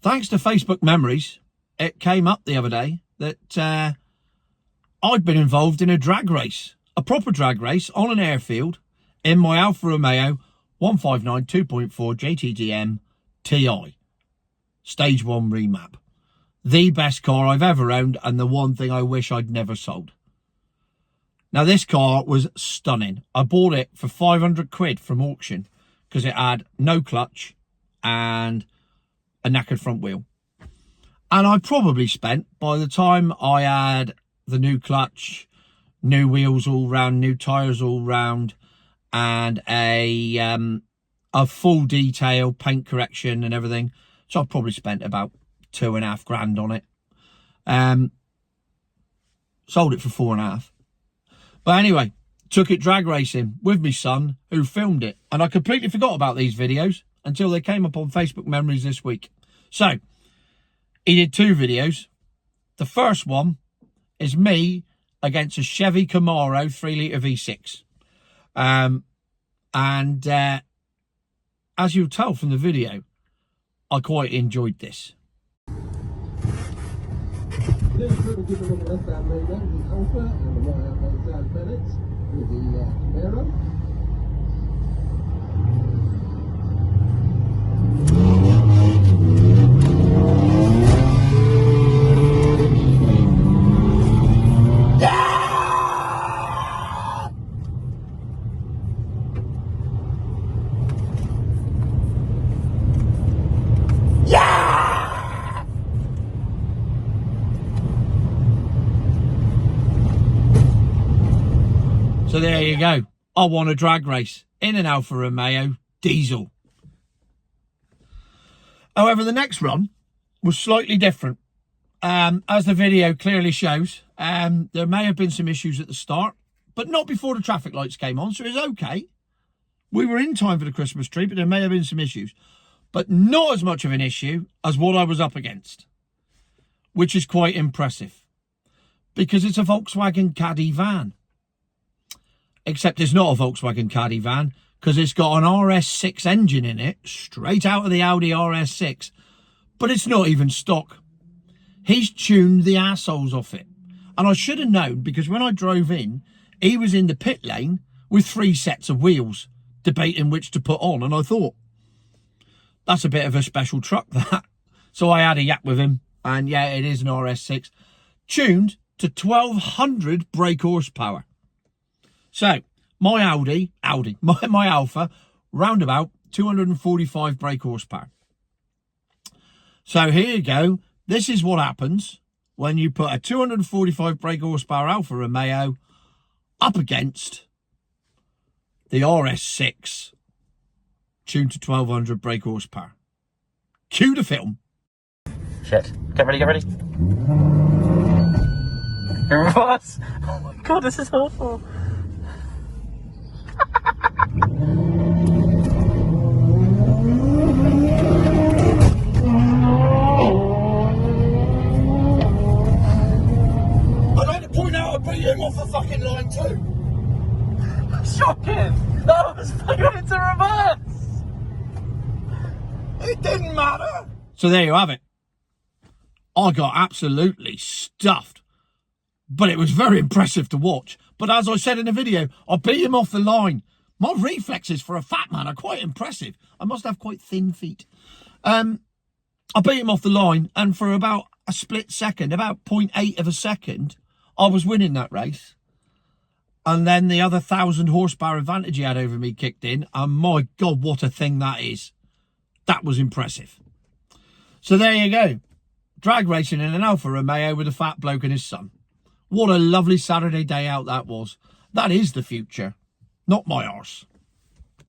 thanks to Facebook memories, it came up the other day that I'd been involved in a drag race, a proper drag race on an airfield in my Alfa Romeo 159 2.4 JTGM TI. Stage 1 remap. The best car I've ever owned and the one thing I wish I'd never sold. Now this car was stunning. I bought it for 500 quid from auction because it had no clutch and a knackered front wheel. And I probably spent, by the time I had the new clutch, new wheels all round, new tyres all round, and a full detail paint correction and everything, so I probably spent about £2.5 grand on it. Sold it for 4.5. But anyway, took it drag racing with my son, who filmed it. And I completely forgot about these videos until they came up on Facebook memories this week. So, he did 2 videos. The first one is me against a Chevy Camaro 3-litre V6. As you'll tell from the video, I quite enjoyed this. Please give a look at the left-hand window with the Alfa and the right-hand side bennets with the Camaro. So there you go. I won a drag race in an Alfa Romeo diesel. However, the next run was slightly different. As the video clearly shows, there may have been some issues at the start, but not before the traffic lights came on, so it was okay. We were in time for the Christmas tree, but there may have been some issues. But not as much of an issue as what I was up against, which is quite impressive, because it's a Volkswagen Caddy van. Except it's not a Volkswagen Caddy van, because it's got an RS6 engine in it, straight out of the Audi RS6, but it's not even stock. He's tuned the assholes off it. And I should have known, because when I drove in, he was in the pit lane with 3 sets of wheels, debating which to put on, and I thought, that's a bit of a special truck, that. So I had a yak with him, and yeah, it is an RS6, tuned to 1200 brake horsepower. So, my my Alfa, round about 245 brake horsepower. So here you go. This is what happens when you put a 245 brake horsepower Alfa Romeo up against the RS6 tuned to 1200 brake horsepower. Cue the film. Shit. Get ready, get ready. Reverse. Oh my god, this is awful. I'd like to point out I beat him off the fucking line too. Shocking! That was fucking into reverse! It didn't matter. So there you have it. I got absolutely stuffed. But it was very impressive to watch. But as I said in the video, I beat him off the line. My reflexes for a fat man are quite impressive. I must have quite thin feet. I beat him off the line, and for about a split second, about 0.8 of a second, I was winning that race. And then the other 1,000 horsepower advantage he had over me kicked in, and my God, what a thing that is. That was impressive. So there you go. Drag racing in an Alfa Romeo with a fat bloke and his son. What a lovely Saturday day out that was. That is the future, not my arse.